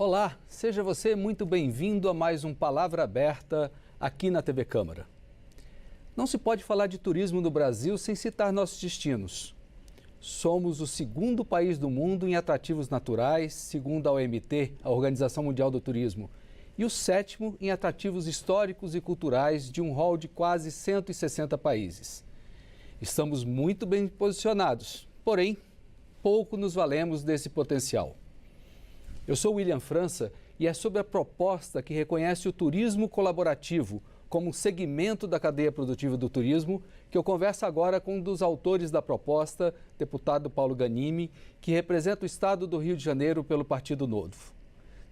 Olá, seja você muito bem-vindo a mais um Palavra Aberta aqui na TV Câmara. Não se pode falar de turismo no Brasil sem citar nossos destinos. Somos o segundo país do mundo em atrativos naturais, segundo a OMT, a Organização Mundial do Turismo, e o sétimo em atrativos históricos e culturais de um rol de quase 160 países. Estamos muito bem posicionados, porém, pouco nos valemos desse potencial. Eu sou William França e é sobre a proposta que reconhece o turismo colaborativo como um segmento da cadeia produtiva do turismo que eu converso agora com um dos autores da proposta, deputado Paulo Ganimi, que representa o estado do Rio de Janeiro pelo Partido Novo.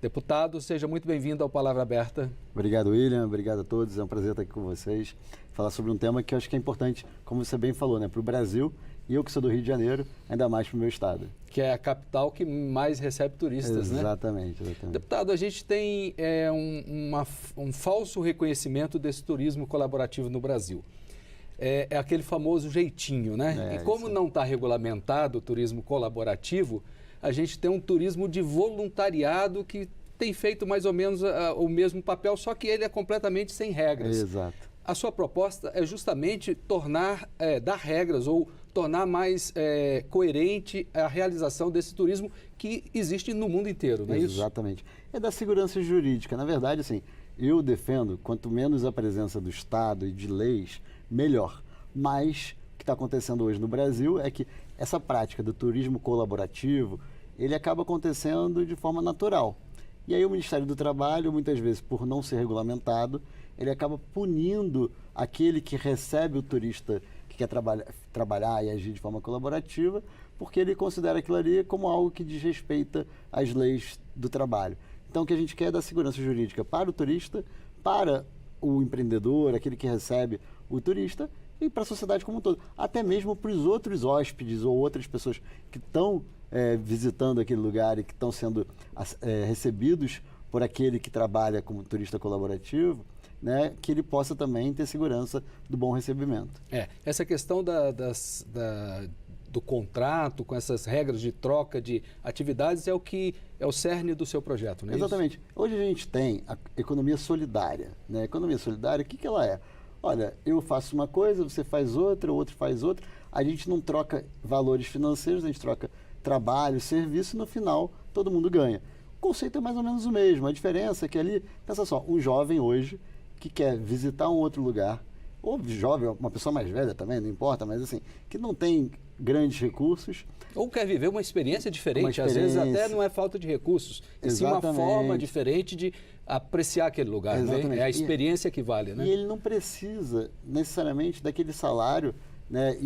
Deputado, seja muito bem-vindo ao Palavra Aberta. Obrigado, William. Obrigado a todos. É um prazer estar aqui com vocês. Falar sobre um tema que eu acho que é importante, como você bem falou, para o Brasil, e eu que sou do Rio de Janeiro, ainda mais para o meu estado. Que é a capital que mais recebe turistas, exatamente, né? Exatamente. Deputado, a gente tem um falso reconhecimento desse turismo colaborativo no Brasil. É aquele famoso jeitinho, né? E como não está regulamentado o turismo colaborativo, a gente tem um turismo de voluntariado que tem feito mais ou menos o mesmo papel, só que ele é completamente sem regras. Exato. A sua proposta é justamente dar regras ou tornar mais coerente a realização desse turismo que existe no mundo inteiro, não é isso? Exatamente. É da segurança jurídica. Na verdade, assim, eu defendo, quanto menos a presença do Estado e de leis, melhor. Mas o que está acontecendo hoje no Brasil é que essa prática do turismo colaborativo, ele acaba acontecendo de forma natural. E aí o Ministério do Trabalho, muitas vezes, por não ser regulamentado, ele acaba punindo aquele que recebe o turista que quer trabalhar e agir de forma colaborativa, porque ele considera aquilo ali como algo que desrespeita as leis do trabalho. Então, o que a gente quer é dar segurança jurídica para o turista, para o empreendedor, aquele que recebe o turista, e para a sociedade como um todo. Até mesmo para os outros hóspedes ou outras pessoas que estão visitando aquele lugar e que estão sendo recebidos por aquele que trabalha como turista colaborativo, né, que ele possa também ter segurança do bom recebimento. Essa questão do contrato, com essas regras de troca de atividades, é o cerne do seu projeto, não é? Exatamente. Isso? Hoje a gente tem a economia solidária. Né? A economia solidária, o que ela é? Olha, eu faço uma coisa, você faz outra, o outro faz outra. A gente não troca valores financeiros, a gente troca trabalho, serviço, e no final todo mundo ganha. O conceito é mais ou menos o mesmo. A diferença é que ali, pensa só, um jovem hoje que quer visitar um outro lugar, ou jovem, uma pessoa mais velha também, não importa, mas assim, que não tem grandes recursos. Ou quer viver uma experiência diferente, às vezes até não é falta de recursos, e sim uma forma diferente de apreciar aquele lugar. Né? É a experiência que vale, né? E ele não precisa necessariamente daquele salário, né?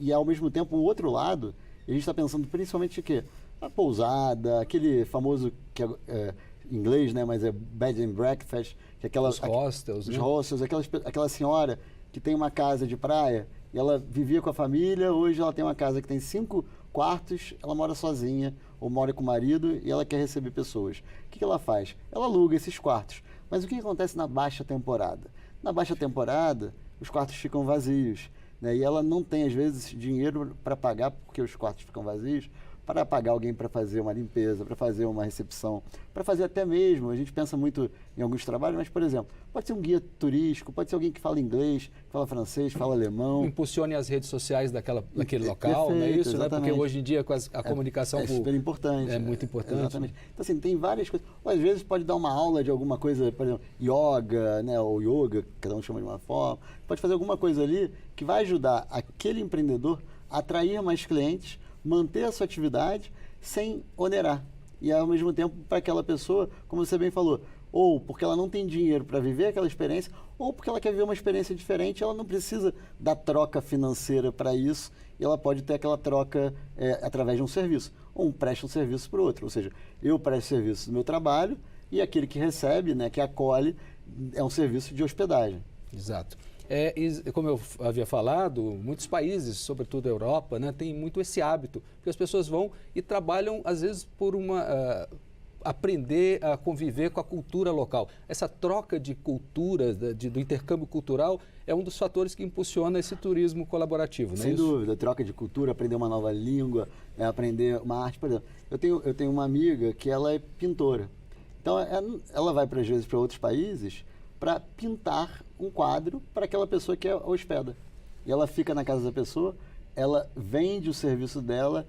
E ao mesmo tempo, o outro lado, a gente está pensando principalmente o quê? A pousada, aquele famoso, que é em inglês, né? Mas é bed and breakfast, que é os hostels, os hostels, aquela senhora que tem uma casa de praia, e ela vivia com a família, hoje ela tem uma casa que tem 5 quartos, ela mora sozinha, ou mora com o marido, e ela quer receber pessoas. O que ela faz? Ela aluga esses quartos. Mas o que acontece na baixa temporada? Na baixa temporada, os quartos ficam vazios, né? E ela não tem, às vezes, dinheiro para pagar, porque os quartos ficam vazios, para pagar alguém para fazer uma limpeza, para fazer uma recepção, para fazer até mesmo, a gente pensa muito em alguns trabalhos, mas, por exemplo, pode ser um guia turístico, pode ser alguém que fala inglês, fala francês, fala alemão. Impulsione as redes sociais daquele local, perfeito, não é isso? Né? Porque hoje em dia a comunicação é super importante. É muito importante. Exatamente. Então, assim, tem várias coisas. Ou, às vezes pode dar uma aula de alguma coisa, por exemplo, yoga, né, ou yoga, cada um chama de uma forma. Pode fazer alguma coisa ali que vai ajudar aquele empreendedor a atrair mais clientes, manter a sua atividade sem onerar. E, ao mesmo tempo, para aquela pessoa, como você bem falou, ou porque ela não tem dinheiro para viver aquela experiência, ou porque ela quer viver uma experiência diferente, ela não precisa da troca financeira para isso, e ela pode ter aquela troca através de um serviço. Um presta um serviço para o outro, ou seja, eu presto serviço do meu trabalho e aquele que recebe, né, que acolhe, é um serviço de hospedagem. Exato. Como eu havia falado, muitos países, sobretudo a Europa, né, tem muito esse hábito, porque as pessoas vão e trabalham, às vezes, por aprender a conviver com a cultura local. Essa troca de culturas, do intercâmbio cultural, é um dos fatores que impulsiona esse turismo colaborativo, não é isso? Sem dúvida, troca de cultura, aprender uma nova língua, aprender uma arte. Por exemplo, eu tenho uma amiga que ela é pintora. Então, ela vai, às vezes, para outros países para pintar um quadro para aquela pessoa que hospeda. E ela fica na casa da pessoa, ela vende o serviço dela,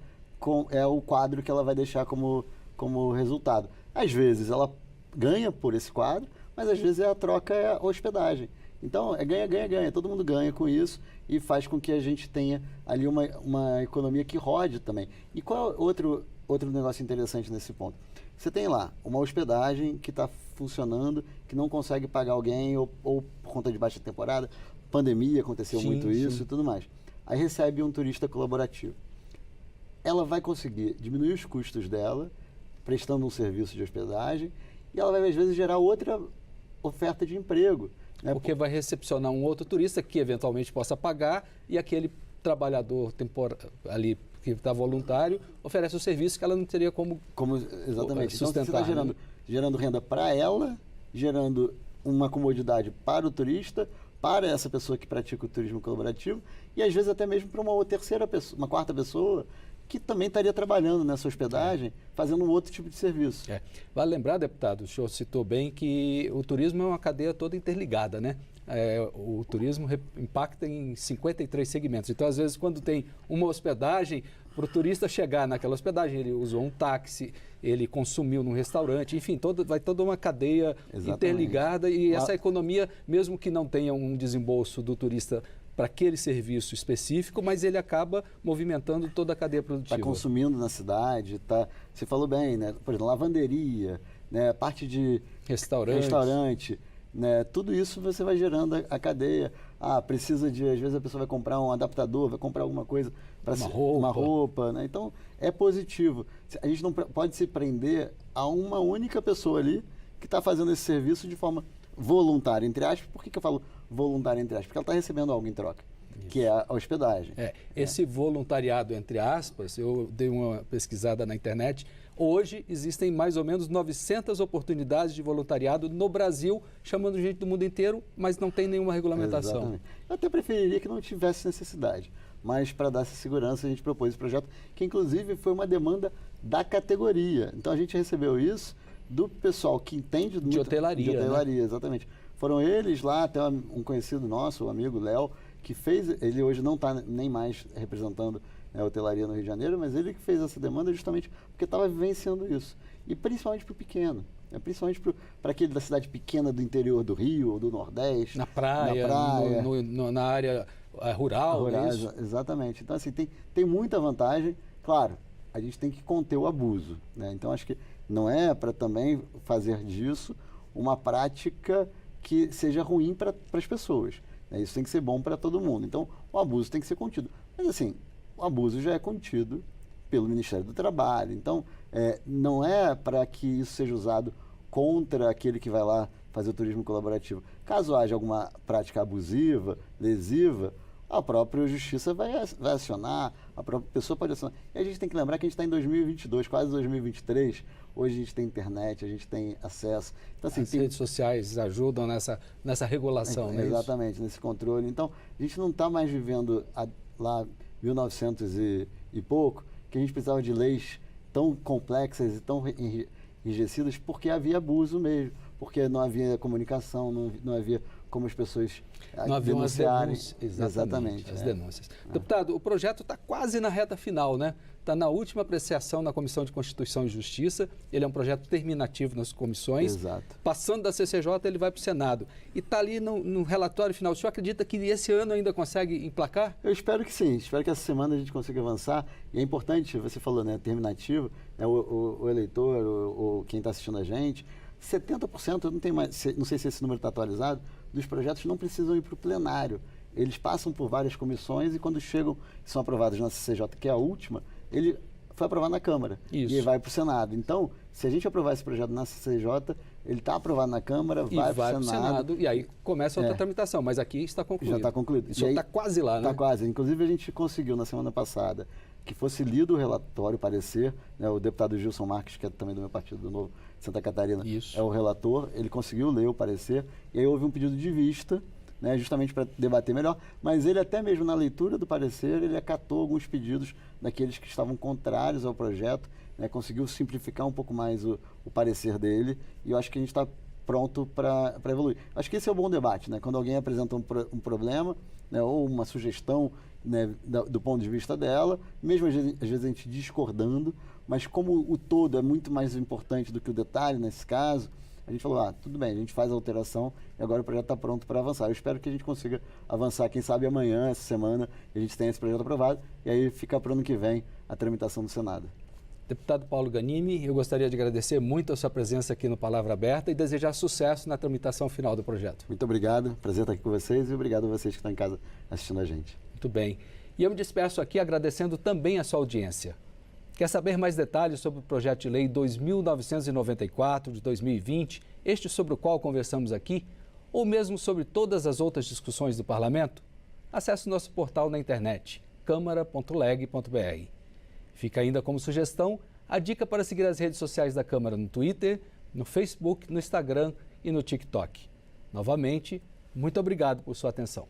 é o quadro que ela vai deixar como resultado. Às vezes ela ganha por esse quadro, mas às vezes a troca é a hospedagem. Então, é ganha, ganha, ganha. Todo mundo ganha com isso e faz com que a gente tenha ali uma economia que rode também. E qual é outro negócio interessante nesse ponto? Você tem lá uma hospedagem que está funcionando, que não consegue pagar alguém ou por conta de baixa temporada, pandemia, aconteceu muito isso e tudo mais. Aí recebe um turista colaborativo. Ela vai conseguir diminuir os custos dela, prestando um serviço de hospedagem, e ela vai, às vezes, gerar outra oferta de emprego. Né? Porque vai recepcionar um outro turista que eventualmente possa pagar e aquele trabalhador ali que está voluntário oferece o serviço que ela não teria como exatamente. sustentar. Então, você está gerando renda para ela, gerando uma comodidade para o turista, para essa pessoa que pratica o turismo colaborativo e, às vezes, até mesmo para uma terceira pessoa, uma quarta pessoa, que também estaria trabalhando nessa hospedagem, fazendo um outro tipo de serviço. Vale lembrar, deputado, o senhor citou bem que o turismo é uma cadeia toda interligada, né? O turismo impacta em 53 segmentos. Então, às vezes, quando tem uma hospedagem, para o turista chegar naquela hospedagem, ele usou um táxi, ele consumiu num restaurante, enfim, vai toda uma cadeia interligada e essa economia, mesmo que não tenha um desembolso do turista para aquele serviço específico, mas ele acaba movimentando toda a cadeia produtiva. Está consumindo na cidade, você falou bem, né? Por exemplo, lavanderia, né? Parte de restaurante, né? Tudo isso você vai gerando a cadeia. Precisa às vezes a pessoa vai comprar um adaptador, vai comprar alguma coisa para uma roupa, né? Então, é positivo. A gente não pode se prender a uma única pessoa ali que está fazendo esse serviço de forma voluntária, entre aspas. Por que eu falo voluntária, entre aspas? Porque ela está recebendo algo em troca, que é a hospedagem. Esse voluntariado, entre aspas, eu dei uma pesquisada na internet, hoje existem mais ou menos 900 oportunidades de voluntariado no Brasil, chamando gente do mundo inteiro, mas não tem nenhuma regulamentação. Exatamente. Eu até preferiria que não tivesse necessidade, mas para dar essa segurança a gente propôs esse projeto, que inclusive foi uma demanda da categoria. Então a gente recebeu isso do pessoal que entende de hotelaria. De hotelaria, né? Exatamente. Foram eles lá, até um conhecido nosso, o amigo Léo, que fez, ele hoje não está nem mais representando a hotelaria no Rio de Janeiro, mas ele que fez essa demanda justamente porque estava vivenciando isso. E principalmente para o pequeno, principalmente para aquele da cidade pequena do interior do Rio ou do Nordeste. Na praia. Na área rural. Exatamente. Então, assim, tem muita vantagem. Claro, a gente tem que conter o abuso, né? Então, acho que não é para também fazer disso uma prática que seja ruim para as pessoas. Né? Isso tem que ser bom para todo mundo. Então, o abuso tem que ser contido. Mas, assim, o abuso já é contido pelo Ministério do Trabalho. Então, não é para que isso seja usado contra aquele que vai lá fazer o turismo colaborativo. Caso haja alguma prática abusiva, lesiva, a própria justiça vai acionar, a própria pessoa pode acionar. E a gente tem que lembrar que a gente está em 2022, quase 2023. Hoje a gente tem internet, a gente tem acesso. Então, assim, as redes sociais ajudam nessa regulação, né? Exatamente, nesse controle. Então, a gente não está mais vivendo lá 1900 e pouco, que a gente precisava de leis tão complexas e tão enrijecidas, porque havia abuso mesmo, porque não havia comunicação, não havia como as pessoas denunciarem. Exatamente, as denúncias. Deputado, o projeto está quase na reta final, né? Está na última apreciação na Comissão de Constituição e Justiça. Ele é um projeto terminativo nas comissões. Exato. Passando da CCJ, ele vai para o Senado. E está ali no relatório final. O senhor acredita que esse ano ainda consegue emplacar? Eu espero que sim. Espero que essa semana a gente consiga avançar. E é importante, você falou, né, terminativo, né, o eleitor, ou quem está assistindo a gente, 70%, não tem mais, não sei se esse número está atualizado, dos projetos não precisam ir para o plenário. Eles passam por várias comissões e quando chegam, são aprovados na CCJ, que é a última, ele foi aprovado na Câmara. Isso. E vai para o Senado. Então, se a gente aprovar esse projeto na CCJ, ele está aprovado na Câmara, vai para o Senado. E aí começa outra tramitação, mas aqui está concluído. Já está concluído. Isso está quase lá, né? Está quase. Inclusive, a gente conseguiu, na semana passada, que fosse lido o relatório, o parecer, né, o deputado Gilson Marques, que é também do meu partido do Novo, Santa Catarina, Isso. é o relator, ele conseguiu ler o parecer, e aí houve um pedido de vista né, justamente para debater melhor, mas ele até mesmo na leitura do parecer, ele acatou alguns pedidos daqueles que estavam contrários ao projeto, né, conseguiu simplificar um pouco mais o parecer dele, e eu acho que a gente está pronto para evoluir. Acho que esse é o bom debate, né, quando alguém apresenta um problema, né, ou uma sugestão, né, do ponto de vista dela, mesmo às vezes a gente discordando, mas como o todo é muito mais importante do que o detalhe nesse caso, a gente falou, tudo bem, a gente faz a alteração e agora o projeto está pronto para avançar. Eu espero que a gente consiga avançar, quem sabe amanhã, essa semana, a gente tenha esse projeto aprovado e aí fica para o ano que vem a tramitação do Senado. Deputado Paulo Ganimi, eu gostaria de agradecer muito a sua presença aqui no Palavra Aberta e desejar sucesso na tramitação final do projeto. Muito obrigado, prazer estar aqui com vocês e obrigado a vocês que estão em casa assistindo a gente. Muito bem. E eu me despeço aqui agradecendo também a sua audiência. Quer saber mais detalhes sobre o projeto de lei 2.994 de 2020, este sobre o qual conversamos aqui, ou mesmo sobre todas as outras discussões do Parlamento? Acesse o nosso portal na internet, câmara.leg.br. Fica ainda como sugestão a dica para seguir as redes sociais da Câmara no Twitter, no Facebook, no Instagram e no TikTok. Novamente, muito obrigado por sua atenção.